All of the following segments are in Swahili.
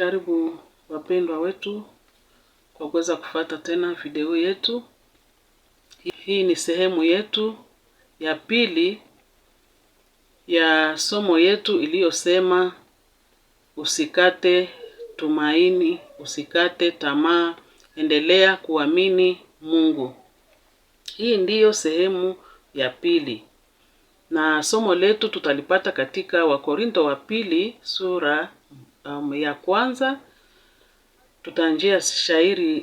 Karibu wapendwa wetu kwa kuweza kufuata tena video yetu. Hii ni sehemu yetu ya pili ya somo yetu iliyosema usikate tumaini, usikate tamaa, endelea kuamini Mungu. Hii ndiyo sehemu ya pili. Na somo letu tutalipata katika Wakorintho wa pili sura ya kwanza. Tutaanzia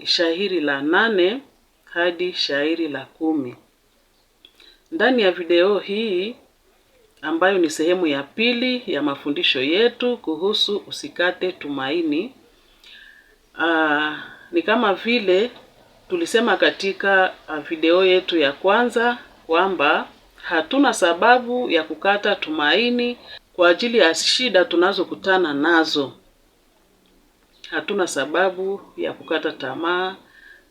shairi la 8 hadi shairi la 10. Ndani ya video hii ambayo ni sehemu ya pili ya mafundisho yetu kuhusu usikate tumaini, ni kama vile tulisema katika video yetu ya kwanza kwamba hatuna sababu ya kukata tumaini kwa ajili ya shida tunazokutana nazo. Hatuna sababu ya kukata tamaa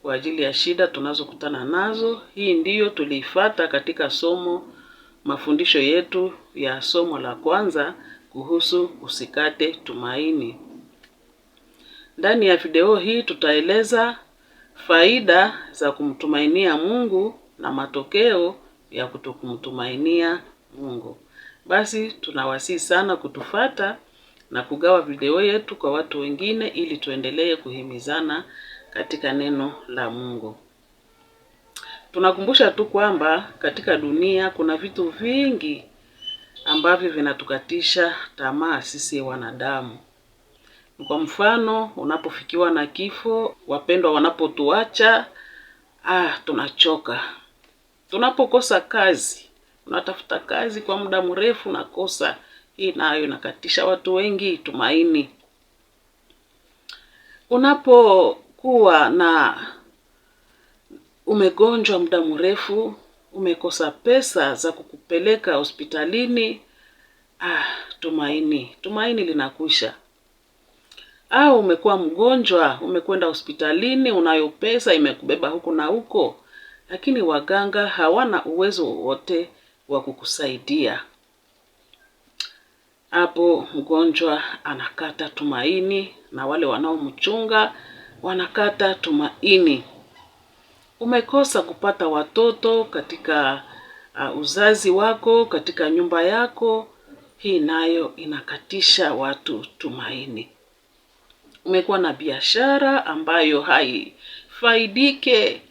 kwa ajili ya shida tunazokutana nazo. Hii ndiyo tulifuata katika mafundisho yetu ya somo la kwanza kuhusu usikate tumaini. Ndani ya video hii tutaeleza faida za kumtumainia Mungu na matokeo ya kutokumtumainia Mungu. Basi tunawasihi sana kutufuata na kugawa video yetu kwa watu wengine ili tuendelee kuhimizana katika neno la Mungu. Tunakumbusha tu kwamba katika dunia kuna vitu vingi ambavyo vinatukatisha tamaa sisi wanadamu. Kwa mfano, unapofikiwa na kifo, wapendwa wanapotuacha, tunachoka. Tunapokosa kazi, unatafuta kazi kwa muda mrefu na kosa. Hii nayo inakatisha watu wengi tumaini. Unapokuwa na umegonjwa muda mrefu, umekosa pesa za kukupeleka hospitalini, tumaini linakwisha. Au umekuwa mgonjwa, umekwenda hospitalini, unayo pesa imekubeba huku na huko, lakini waganga hawana uwezo wote wa kukusaidia. Hapo mgonjwa anakata tumaini na wale wanaomchunga wanakata tumaini. Umekosa kupata watoto katika uzazi wako, katika nyumba yako, hii nayo inakatisha watu tumaini. Umekuwa na biashara ambayo haifaidike,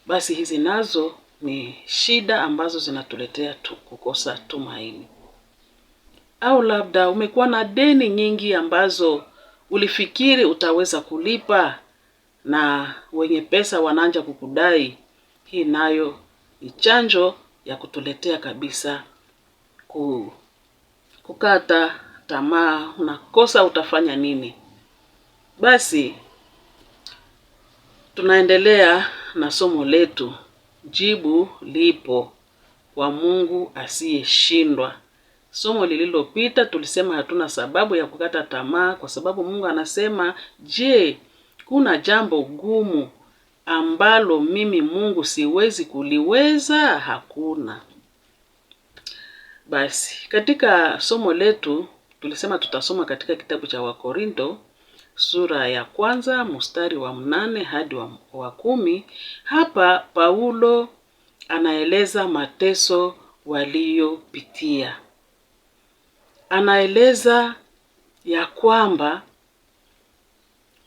basi hizi nazo ni shida ambazo zinatuletea kukosa tumaini. Au labda umekuwa na deni nyingi ambazo ulifikiri utaweza kulipa na wenye pesa wanaanza kukudai. Hii nayo ni chanjo ya kutuletea kabisa kukata tamaa, unakosa utafanya nini. Basi tunaendelea na somo letu. Jibu lipo kwa Mungu asiyeshindwa. Somo lililopita tulisema hatuna sababu ya kukata tamaa kwa sababu Mungu anasema, je, kuna jambo gumu ambalo mimi Mungu siwezi kuliweza? Hakuna. Basi katika somo letu tulisema tutasoma katika kitabu cha Wakorintho sura ya kwanza mstari wa 8 hadi wa 10. Hapa Paulo anaeleza mateso waliopitia. Anaeleza ya kwamba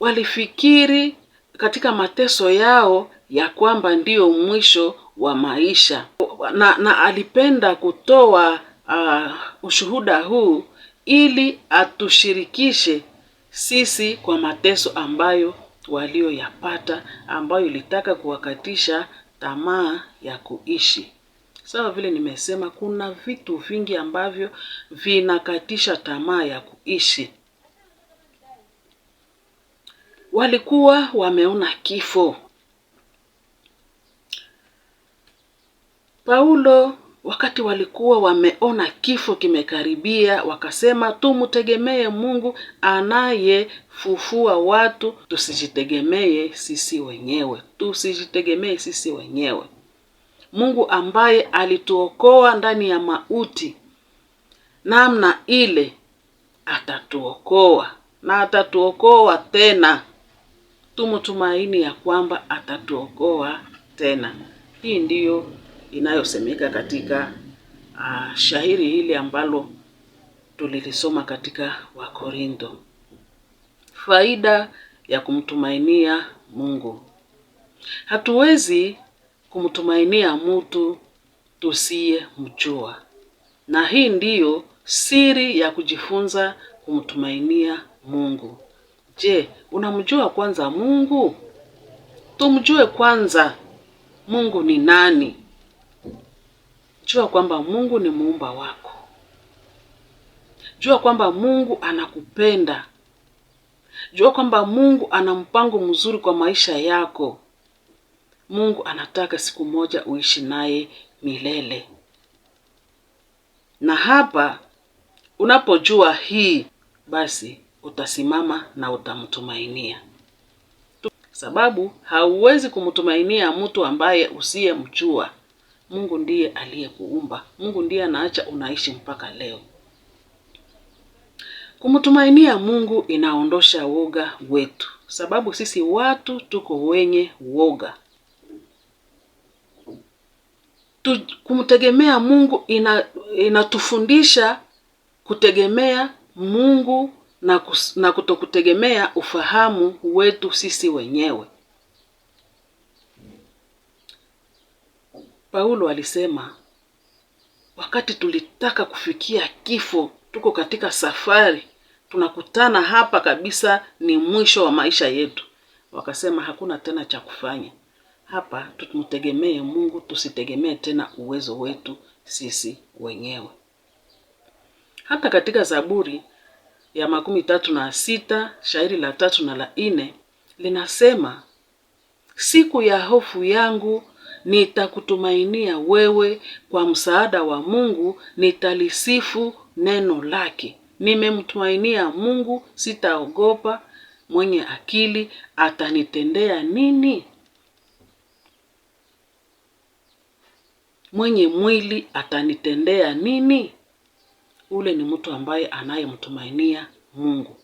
walifikiri katika mateso yao ya kwamba ndiyo mwisho wa maisha. Na alipenda kutoa ushuhuda huu ili atushirikishe sisi kwa mateso ambayo walioyapata, ambayo ilitaka kuwakatisha tamaa ya kuishi. Sawa vile nimesema, kuna vitu vingi ambavyo vinakatisha tamaa ya kuishi. Walikuwa wameona kifo. Paulo, wakati walikuwa wameona kifo kimekaribia, wakasema tumtegemee Mungu anayefufua watu, tusijitegemee sisi wenyewe. Tusijitegemee sisi wenyewe. Mungu ambaye alituokoa ndani ya mauti, namna ile atatuokoa na atatuokoa tena. Tumtumaini ya kwamba atatuokoa tena. Hii ndiyo inayosemeka katika shairi hili ambalo tulilisoma katika Wakorintho. Faida ya kumtumainia Mungu. Hatuwezi kumtumainia mtu tusiyemjua. Na hii ndiyo siri ya kujifunza kumtumainia Mungu. Je, unamjua kwanza Mungu? Tumjue kwanza Mungu ni nani. Jua kwamba Mungu ni muumba wako. Jua kwamba Mungu anakupenda. Jua kwamba Mungu ana mpango mzuri kwa maisha yako. Mungu anataka siku moja uishi naye milele. Na hapa unapojua hii, basi utasimama na utamtumainia. Sababu hauwezi kumtumainia mtu ambaye usiyemjua. Mungu ndiye aliyekuumba. Mungu ndiye anaacha unaishi mpaka leo. Kumtumainia Mungu inaondosha woga wetu. Sababu sisi watu tuko wenye woga. Kumtegemea Mungu inatufundisha kutegemea Mungu na kutokutegemea ufahamu wetu sisi wenyewe. Paulo alisema, wakati tulitaka kufikia kifo, tuko katika safari, tunakutana hapa kabisa ni mwisho wa maisha yetu. Wakasema hakuna tena cha kufanya. Hapa tumtegemee Mungu, tusitegemee tena uwezo wetu sisi wenyewe. Hata katika Zaburi ya 36, shairi la 3 na la 4, linasema, siku ya hofu yangu nitakutumainia wewe, kwa msaada wa Mungu nitalisifu neno lake. Nimemtumainia Mungu, sitaogopa. Mwenye akili atanitendea nini? Mwenye mwili atanitendea nini? Ule ni mtu ambaye anayemtumainia Mungu.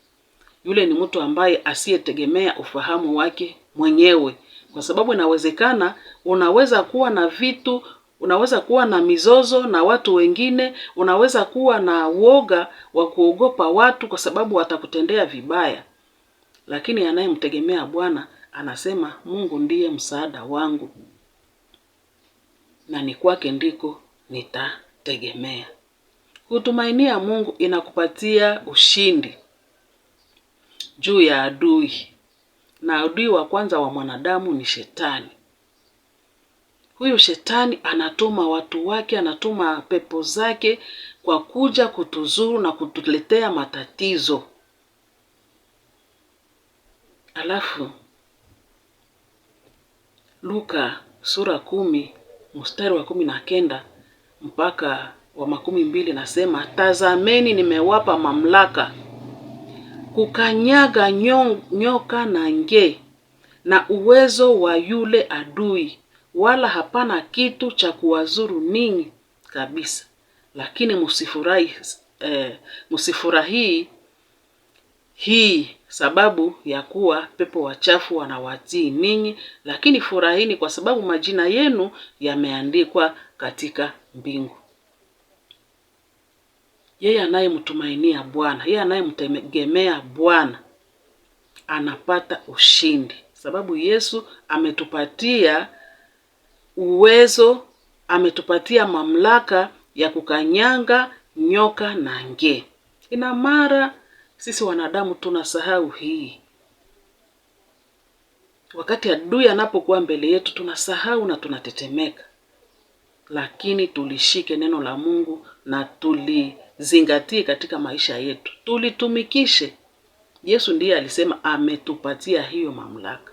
Yule ni mtu ambaye asiyetegemea ufahamu wake mwenyewe. Kwa sababu inawezekana unaweza kuwa na vitu, unaweza kuwa na mizozo na watu wengine, unaweza kuwa na woga wa kuogopa watu kwa sababu watakutendea vibaya. Lakini anayemtegemea Bwana anasema, Mungu ndiye msaada wangu, na ni kwake ndiko nitategemea. Kutumainia Mungu inakupatia ushindi juu ya adui. Na adui wa kwanza wa mwanadamu ni Shetani. Huyu Shetani anatuma watu wake, anatuma pepo zake kwa kuja kutuzuru na kutuletea matatizo. Alafu Luka sura 10 mstari wa 19 mpaka wa 12 nasema, tazameni nimewapa mamlaka kukanyaga nyoka na nge na uwezo wa yule adui, wala hapana kitu cha kuwazuru ninyi kabisa. Lakini msifurahi hii sababu ya kuwa pepo wachafu wanawatii ninyi, lakini furahini kwa sababu majina yenu yameandikwa katika mbingu. Yeye anayemtumainia Bwana, yeye anayemtegemea Bwana anapata ushindi. Sababu Yesu ametupatia uwezo, ametupatia mamlaka ya kukanyanga nyoka na nge. Ina mara sisi wanadamu tunasahau hii. Wakati adui anapokuwa mbele yetu tunasahau na tunatetemeka. Lakini tulishike neno la Mungu na tulizingatie katika maisha yetu. Tulitumikishe. Yesu ndiye alisema ametupatia hiyo mamlaka.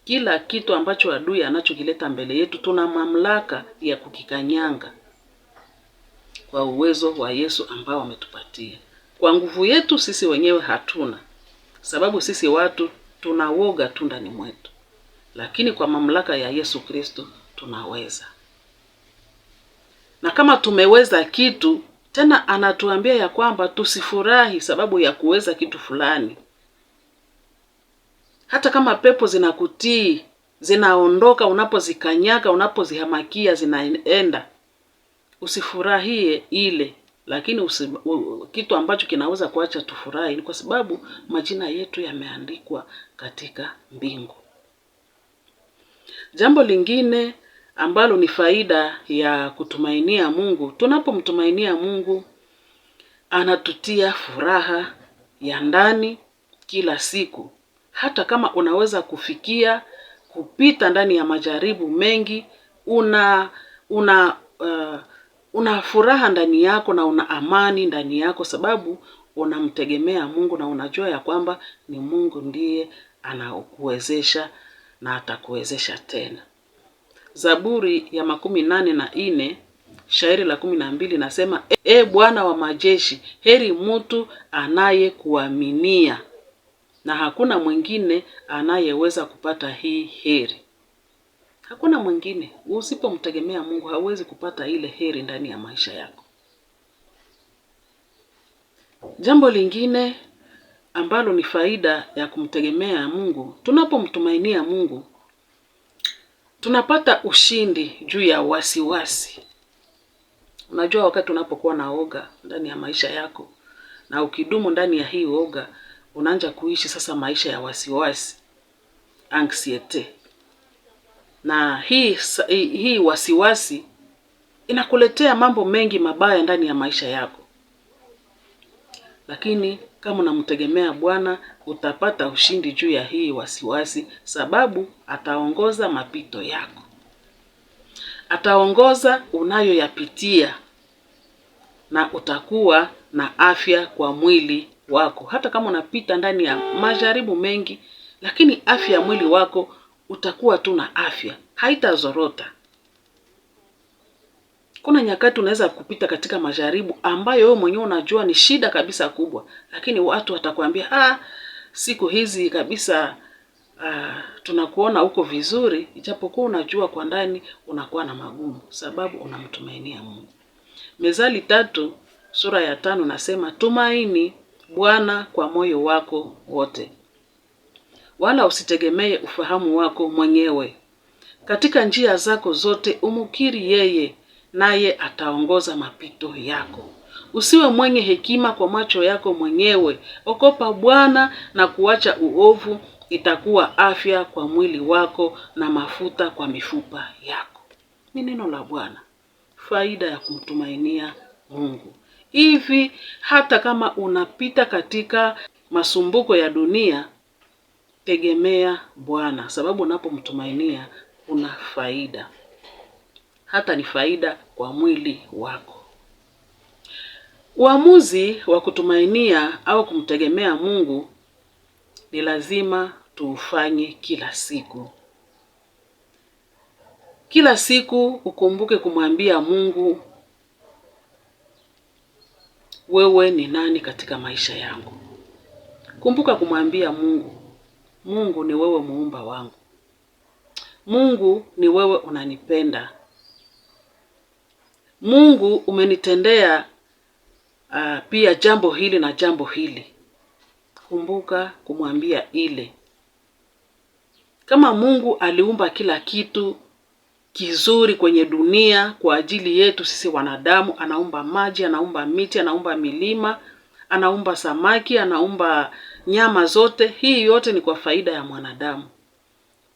Kila kitu ambacho adui anachokileta mbele yetu tuna mamlaka ya kukikanyanga kwa uwezo wa Yesu ambao ametupatia. Kwa nguvu yetu sisi wenyewe hatuna. Sababu sisi watu tunawoga tu ndani mwetu. Lakini kwa mamlaka ya Yesu Kristo tunaweza. Na kama tumeweza kitu, Tena anatuambia ya kwamba tusifurahi sababu ya kuweza kitu fulani. Hata kama pepo zinakutii, zinaondoka unapozikanyaga, unapozihamakia zinaenda, usifurahie ile. Lakini kitu ambacho kinaweza kuacha tufurahi ni kwa sababu majina yetu yameandikwa katika mbingu. Jambo lingine ambalo ni faida ya kutumainia Mungu, tunapomtumainia Mungu anatutia furaha ya ndani kila siku. Hata kama unaweza kufikia kupita ndani ya majaribu mengi, una furaha ndani yako na una amani ndani yako, sababu unamtegemea Mungu na unajua ya kwamba ni Mungu ndiye anakuwezesha na atakuwezesha tena. Zaburi ya 84 shairi la 12 nasema, Bwana wa majeshi, heri mtu anayekuaminia, na hakuna mwingine anayeweza kupata hii heri. Hakuna mwingine. Usipomtegemea Mungu hauwezi kupata ile heri ndani ya maisha yako. Jambo lingine ambalo ni faida ya kumtegemea Mungu, tunapomtumainia Mungu tunapata ushindi juu ya wasiwasi. Unajua wakati unapokuwa na oga ndani ya maisha yako na ukidumu ndani ya hii oga, unaanza kuishi sasa maisha ya wasiwasi, anxiety. Na hii wasiwasi inakuletea mambo mengi mabaya ndani ya maisha yako. Lakini kama unamtegemea Bwana utapata ushindi juu ya hii wasiwasi, sababu ataongoza mapito yako. Ataongoza unayoyapitia na utakuwa na afya kwa mwili wako. Hata kama unapita ndani ya majaribu mengi, lakini afya ya mwili wako utakuwa tu na afya, haitazorota. Kuna nyakati unaweza kupita katika majaribu ambayo wewe mwenyewe unajua ni shida kabisa kubwa, lakini watu watakwambia siku hizi kabisa tunakuona uko vizuri, ijapokuwa unajua kwa ndani unakuwa na magumu, sababu unamtumainia Mungu. Mezali 3 sura ya 5 nasema, tumaini Bwana kwa moyo wako wote, wala usitegemee ufahamu wako mwenyewe. Katika njia zako zote umukiri yeye, naye ataongoza mapito yako. Usiwe mwenye hekima kwa macho yako mwenyewe. Ogopa Bwana na kuacha uovu, itakuwa afya kwa mwili wako na mafuta kwa mifupa yako. Ni neno la Bwana. Faida ya kumtumainia Mungu. Hivi hata kama unapita katika masumbuko ya dunia, tegemea Bwana, sababu unapomtumainia una faida. Hata ni faida kwa mwili wako. Uamuzi wa kutumainia au kumtegemea Mungu ni lazima tuufanye kila siku. Kila siku ukumbuke kumwambia Mungu, wewe ni nani katika maisha yangu. Kumbuka kumwambia Mungu, Mungu ni wewe muumba wangu. Mungu ni wewe unanipenda. Mungu umenitendea pia jambo hili na jambo hili. Kumbuka kumwambia ile. Kama Mungu aliumba kila kitu kizuri kwenye dunia kwa ajili yetu sisi wanadamu, anaumba maji, anaumba miti, anaumba milima, anaumba samaki, anaumba nyama zote. Hii yote ni kwa faida ya mwanadamu.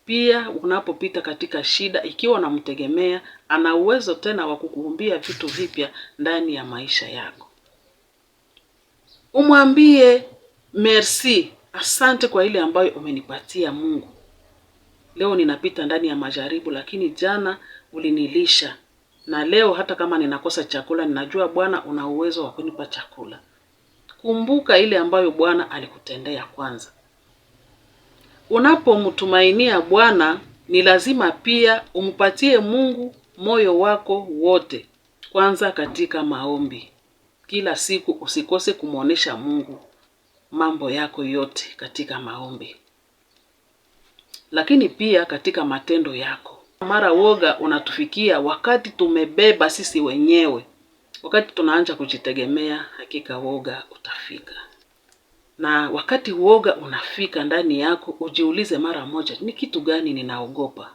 Pia unapopita katika shida, ikiwa unamtegemea, ana uwezo tena wa kukuumbia vitu vipya ndani ya maisha yako. Umwambie merci, asante kwa ile ambayo umenipatia Mungu. Leo ninapita ndani ya majaribu, lakini jana ulinilisha. Na leo hata kama ninakosa chakula, ninajua Bwana una uwezo wa kunipa chakula. Kumbuka ile ambayo Bwana alikutendea kwanza. Unapomtumainia Bwana ni lazima pia umpatie Mungu moyo wako wote. Kwanza katika maombi. Kila siku usikose kumuonesha Mungu mambo yako yote katika maombi. Lakini pia katika matendo yako. Mara woga unatufikia wakati tumebeba sisi wenyewe Wakati tunaanza kujitegemea, hakika woga utafika. Na wakati woga unafika ndani yako, ujiulize mara moja, ni kitu gani ninaogopa?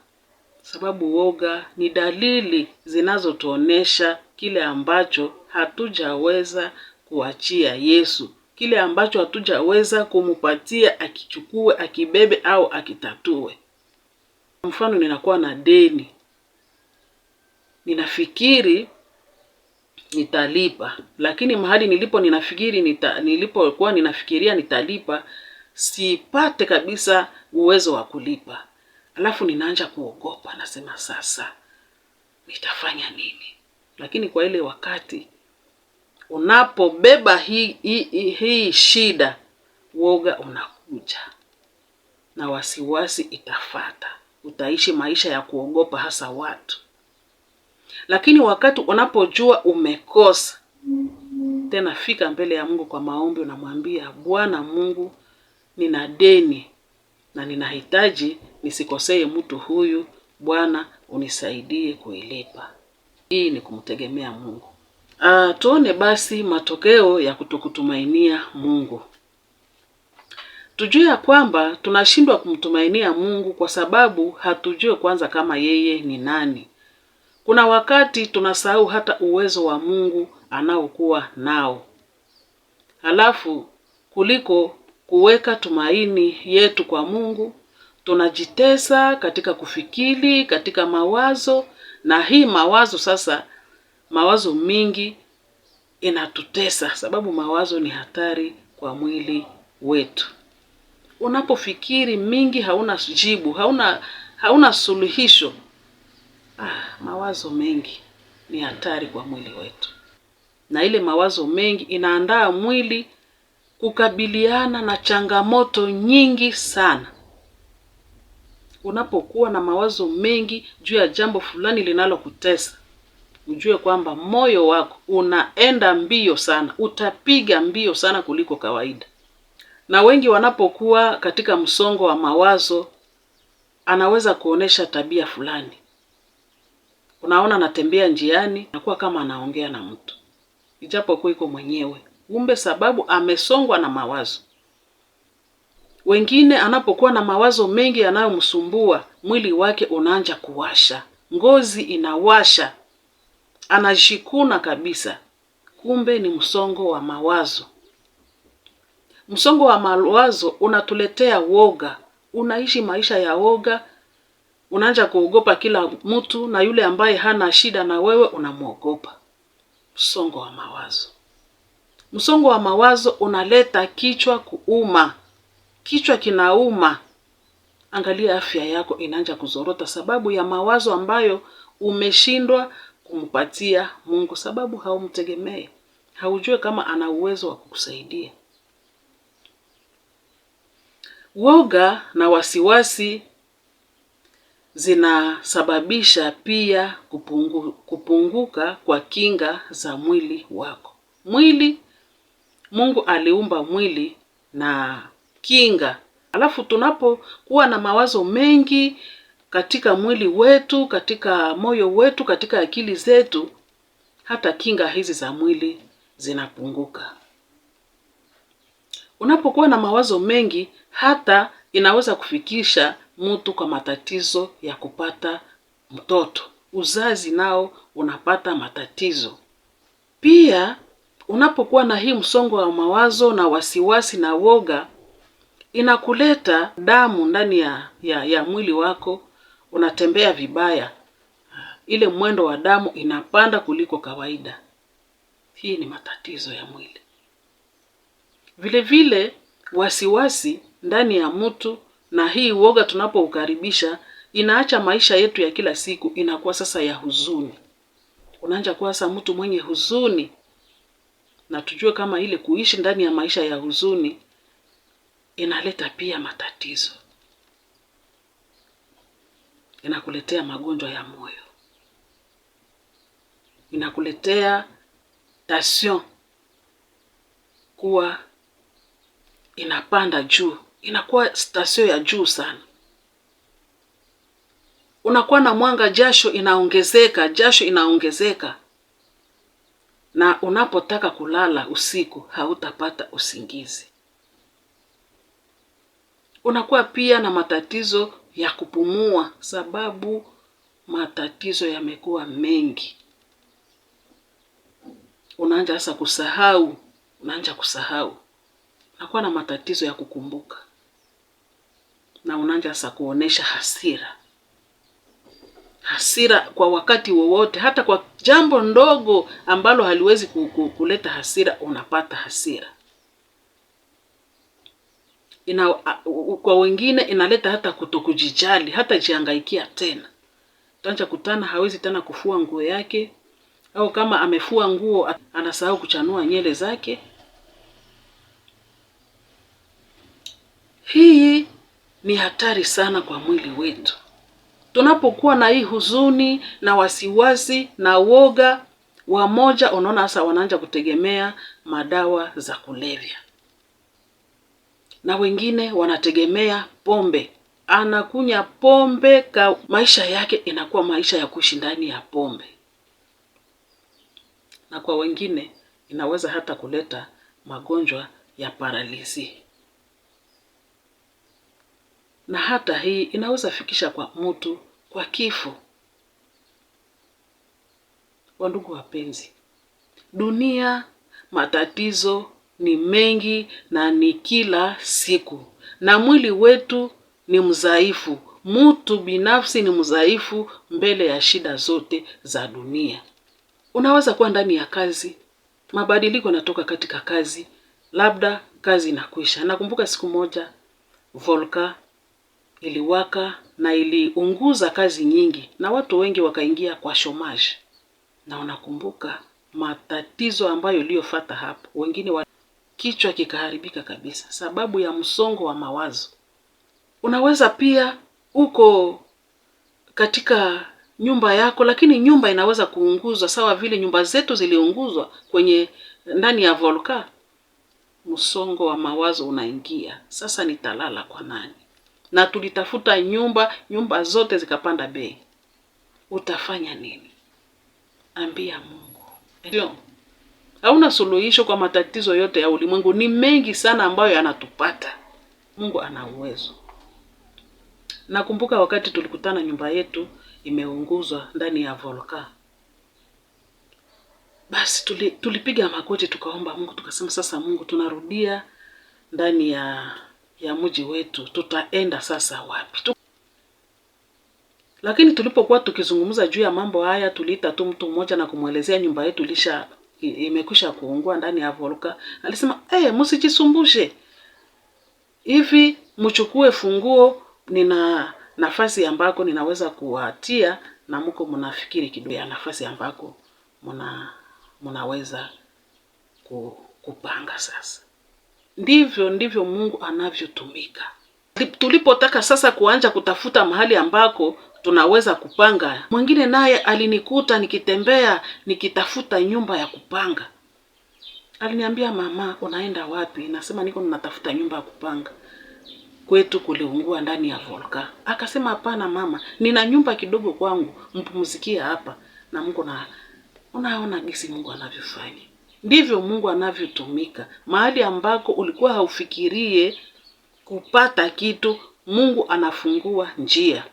Sababu woga ni dalili zinazotuonesha kile ambacho hatujaweza kuachia Yesu, kile ambacho hatujaweza kumupatia akichukue, akibebe au akitatue. Mfano, ninakuwa na deni, ninafikiri nitalipa, lakini mahali nilipokuwa ninafikiria nitalipa, sipate kabisa uwezo wa kulipa. Alafu ninaanza kuogopa, nasema sasa nitafanya nini? Lakini kwa ile wakati unapobeba hii shida, woga unakuja na wasiwasi itafata. Utaishi maisha ya kuogopa hasa watu. Lakini wakati unapojua umekosa, tena fika mbele ya Mungu kwa maombi, unamwambia, Bwana Mungu, nina deni na ninahitaji nisikosee mtu huyu. Bwana, unisaidie kuilipa. Hii ni kumtegemea Mungu. Tuone basi matokeo ya kutokutumainia Mungu. Tujue ya kwamba tunashindwa kumtumainia Mungu kwa sababu hatujue kwanza kama yeye ni nani. Kuna wakati tunasahau hata uwezo wa Mungu anaokuwa nao. Halafu kuliko kuweka tumaini yetu kwa Mungu, tunajitesa katika kufikiri, katika mawazo, na hii mawazo mingi inatutesa, sababu mawazo ni hatari kwa mwili wetu. Unapofikiri mingi, hauna jibu, hauna suluhisho. Mawazo mengi ni hatari kwa mwili wetu. Na ile mawazo mengi inaandaa mwili kukabiliana na changamoto nyingi sana. Unapokuwa na mawazo mengi juu ya jambo fulani linalokutesa, ujue kwamba moyo wako unaenda mbio sana, utapiga mbio sana kuliko kawaida. Na wengi wanapokuwa katika msongo wa mawazo, anaweza kuonesha tabia fulani. Unaona anatembea njiani, anakuwa kama anaongea na mtu, ijapokuwa iko mwenyewe. Kumbe sababu amesongwa na mawazo. Wengine anapokuwa na mawazo mengi yanayomsumbua, mwili wake unaanza kuwasha, ngozi inawasha, anajikuna kabisa. Kumbe ni msongo wa mawazo. Msongo wa mawazo unatuletea woga. Unaishi maisha ya woga, unaanza kuogopa kila mtu, na yule ambaye hana shida na wewe unamuogopa. Msongo wa mawazo. Msongo wa mawazo unaleta kichwa kuuma. Kichwa kinauma. Angalia afya yako inaanza kuzorota sababu ya mawazo ambayo umeshindwa kumpatia Mungu, sababu haumtegemei. Haujue kama ana uwezo wa kukusaidia. Woga na wasiwasi zinasababisha pia kupunguka kwa kinga za mwili wako. Mwili, Mungu aliumba mwili na kinga. Alafu tunapokuwa na mawazo mengi katika mwili wetu, katika moyo wetu, katika akili zetu, hata kinga hizi za mwili zinapunguka. Unapokuwa na mawazo mengi, hata inaweza kufikisha mtu kwa matatizo ya kupata mtoto. Uzazi nao unapata matatizo. Pia unapokuwa na hii msongo wa mawazo na wasiwasi na woga, inakuleta damu ndani ya mwili wako, unatembea vibaya. Ile mwendo wa damu inapanda kuliko kawaida. Hii ni matatizo ya mwili. Vile vile wasiwasi ndani ya mtu na hii woga tunapoukaribisha, inaacha maisha yetu ya kila siku inakuwa sasa ya huzuni. Unaanza kuwa sasa mtu mwenye huzuni. Na tujue kama ile kuishi ndani ya maisha ya huzuni inaleta pia matatizo. Inakuletea magonjwa ya moyo. Inakuletea tension kuwa inapanda juu. Inakuwa tension ya juu sana. Unakuwa na mwanga, jasho inaongezeka. na unapotaka kulala usiku hautapata usingizi. Unakuwa pia na matatizo ya kupumua, sababu matatizo yamekuwa mengi. Unaanza sasa kusahau, unakuwa na matatizo ya kukumbuka, na unaanza sasa kuonesha hasira kwa wakati wowote, hata kwa jambo ndogo ambalo haliwezi kuleta hasira, unapata hasira. Kwa wengine inaleta hata kutokujijali, hata jihangaikia tena. Utaanza kutana hawezi tena kufua nguo yake, au kama amefua nguo anasahau kuchanua nywele zake. Hii ni hatari sana kwa mwili wetu. Tunapokuwa na hii huzuni na wasiwasi na woga, wamoja unaona sasa wanaanza kutegemea madawa za kulevya. Na wengine wanategemea pombe. Anakunya pombe, maisha yake inakuwa maisha ya kuishi ndani ya pombe. Na kwa wengine inaweza hata kuleta magonjwa ya paralizi. Na hata hii inaweza fikisha kwa mtu kwa kifo. Wandugu wapenzi, dunia matatizo ni mengi na ni kila siku. Na mwili wetu ni mzaifu. Mtu binafsi ni mzaifu mbele ya shida zote za dunia. Unaweza kuwa ndani ya kazi, mabadiliko yanatoka katika kazi, labda kazi inakwisha. Nakumbuka siku moja volka iliwaka na iliunguza kazi nyingi, na watu wengi wakaingia kwa chômage. Na unakumbuka matatizo ambayo iliyofuata hapo. Wengine kichwa kikaharibika kabisa sababu ya msongo wa mawazo. Unaweza pia uko katika nyumba yako, lakini nyumba inaweza kuunguzwa sawa vile nyumba zetu ziliunguzwa kwenye ndani ya volka. Msongo wa mawazo unaingia. Sasa nitalala kwa nani? Na tulitafuta nyumba zote zikapanda bei. Utafanya nini? Ambia Mungu. Ndio. Hauna suluhisho kwa matatizo yote ya ulimwengu. Ni mengi sana ambayo yanatupata. Mungu ana uwezo. Nakumbuka wakati tulikutana nyumba yetu imeunguzwa ndani ya volka. Basi tulipiga magoti tukaomba Mungu, tukasema sasa Mungu, tunarudia ndani ya mji wetu. Tutaenda sasa wapi? Lakini tulipokuwa tukizungumza juu ya mambo haya, tuliita tu mtu mmoja na kumwelezea nyumba yetu imekwisha kuungua ndani ya volka. Alisema, msijisumbushe. Hivi mchukue funguo, nina nafasi ambako ninaweza kuwatia, na mko mnafikiri kidogo ya nafasi ambako mnaweza kupanga sasa. Ndivyo Mungu anavyotumika. Tulipotaka sasa kuanza kutafuta mahali ambako tunaweza kupanga, mwingine naye alinikuta nikitembea nikitafuta nyumba ya kupanga. Aliniambia, mama, unaenda wapi? Nasema niko ninatafuta nyumba ya kupanga. Kwetu kuliungua ndani ya volka. Akasema, hapana mama, nina nyumba kidogo kwangu, mpumzikie hapa. Na Mungu unaona jinsi Mungu anavyofanya. Ndivyo Mungu anavyotumika. Mahali ambako ulikuwa haufikirie kupata kitu, Mungu anafungua njia.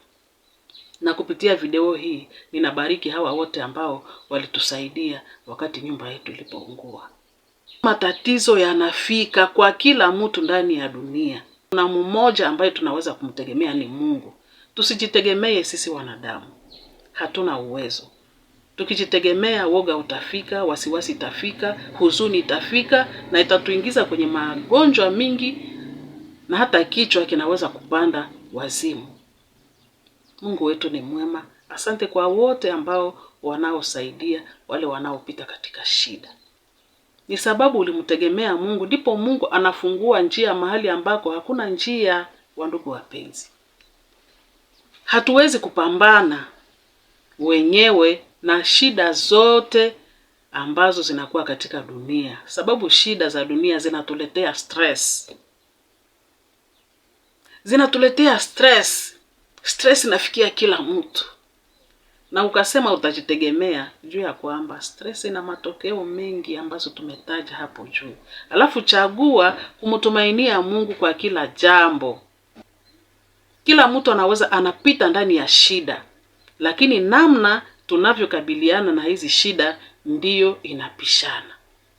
Na kupitia video hii ninabariki hawa wote ambao walitusaidia wakati nyumba yetu ilipoungua. Matatizo yanafika kwa kila mtu ndani ya dunia. Kuna mmoja ambaye tunaweza kumtegemea, ni Mungu. Tusijitegemee sisi wanadamu. Hatuna uwezo. Tukijitegemea, woga utafika, wasiwasi itafika, huzuni itafika, na itatuingiza kwenye magonjwa mingi, na hata kichwa kinaweza kupanda wazimu. Mungu wetu ni mwema. Asante kwa wote ambao wanaosaidia wale wanaopita katika shida. Ni sababu ulimtegemea Mungu, ndipo Mungu anafungua njia mahali ambako hakuna njia. Wandugu wapenzi, hatuwezi kupambana wenyewe na shida zote ambazo zinakuwa katika dunia, sababu shida za dunia zinatuletea stress. Stress inafikia kila mtu. na ukasema utajitegemea, juu ya kwamba stress ina matokeo mengi ambazo tumetaja hapo juu. Alafu chagua kumtumainia Mungu kwa kila jambo. Kila mtu anapita ndani ya shida, lakini namna tunavyokabiliana na hizi shida ndiyo inapishana.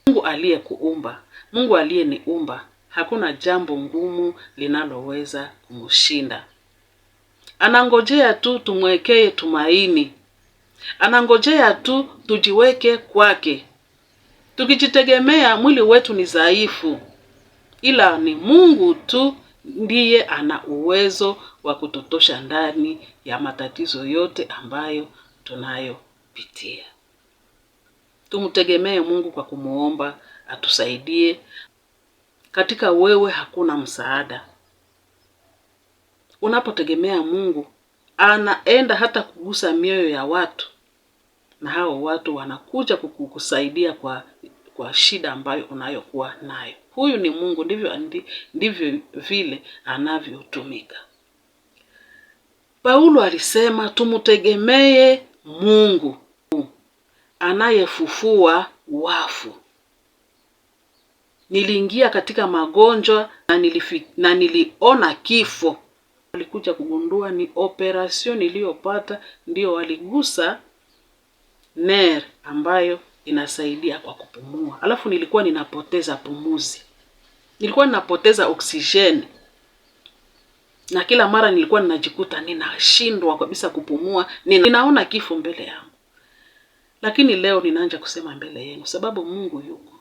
Mungu aliyekuumba, Mungu aliyeniumba, hakuna jambo ngumu linaloweza kumshinda. Anangojea tu tumwekee tumaini. Anangojea tu tujiweke kwake. Tukijitegemea, mwili wetu ni dhaifu, ila ni Mungu tu ndiye ana uwezo wa kututosha ndani ya matatizo yote ambayo tunayopitia. Tumtegemee Mungu kwa kumuomba atusaidie. Katika wewe hakuna msaada. Unapotegemea Mungu, anaenda hata kugusa mioyo ya watu, na hao watu wanakuja kukusaidia kwa shida ambayo unayokuwa nayo. Huyu ni Mungu, ndivyo vile anavyotumika. Paulo alisema tumtegemee Mungu anayefufua wafu. Niliingia katika magonjwa na niliona kifo. Walikuja kugundua ni operation niliyopata ndio waligusa nerve ambayo inasaidia kwa kupumua. Alafu nilikuwa ninapoteza pumuzi. Nilikuwa ninapoteza oksijeni. Na kila mara nilikuwa ninajikuta ninashindwa kabisa kupumua, ninaona kifo mbele yangu. Lakini leo ninaanza kusema mbele yenu sababu Mungu yuko.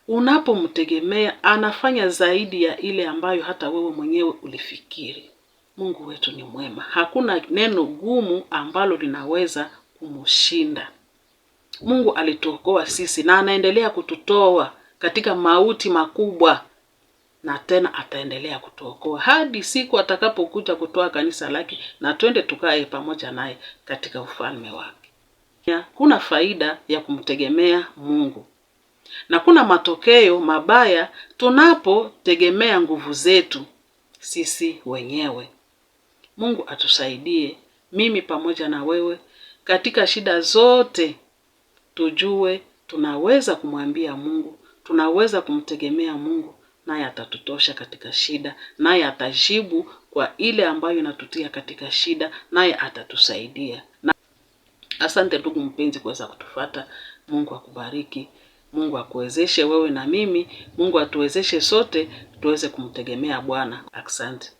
Unapomtegemea anafanya zaidi ya ile ambayo hata wewe mwenyewe ulifikiri. Mungu wetu ni mwema. Hakuna neno gumu ambalo linaweza kumshinda. Mungu alituokoa sisi na anaendelea kututoa katika mauti makubwa, na tena ataendelea kutuokoa hadi siku atakapokuja kutoa kanisa lake na twende tukae pamoja naye katika ufalme wake. Kuna faida ya kumtegemea Mungu, na kuna matokeo mabaya tunapotegemea nguvu zetu sisi wenyewe. Mungu atusaidie, mimi pamoja na wewe, katika shida zote tujue tunaweza kumwambia Mungu, tunaweza kumtegemea Mungu, naye atatutosha katika shida, naye atajibu kwa ile ambayo inatutia katika shida, naye atatusaidia. Asante ndugu mpenzi kuweza kutufuata. Mungu akubariki. Mungu akuwezeshe wewe na mimi. Mungu atuwezeshe sote tuweze kumtegemea Bwana. Asante.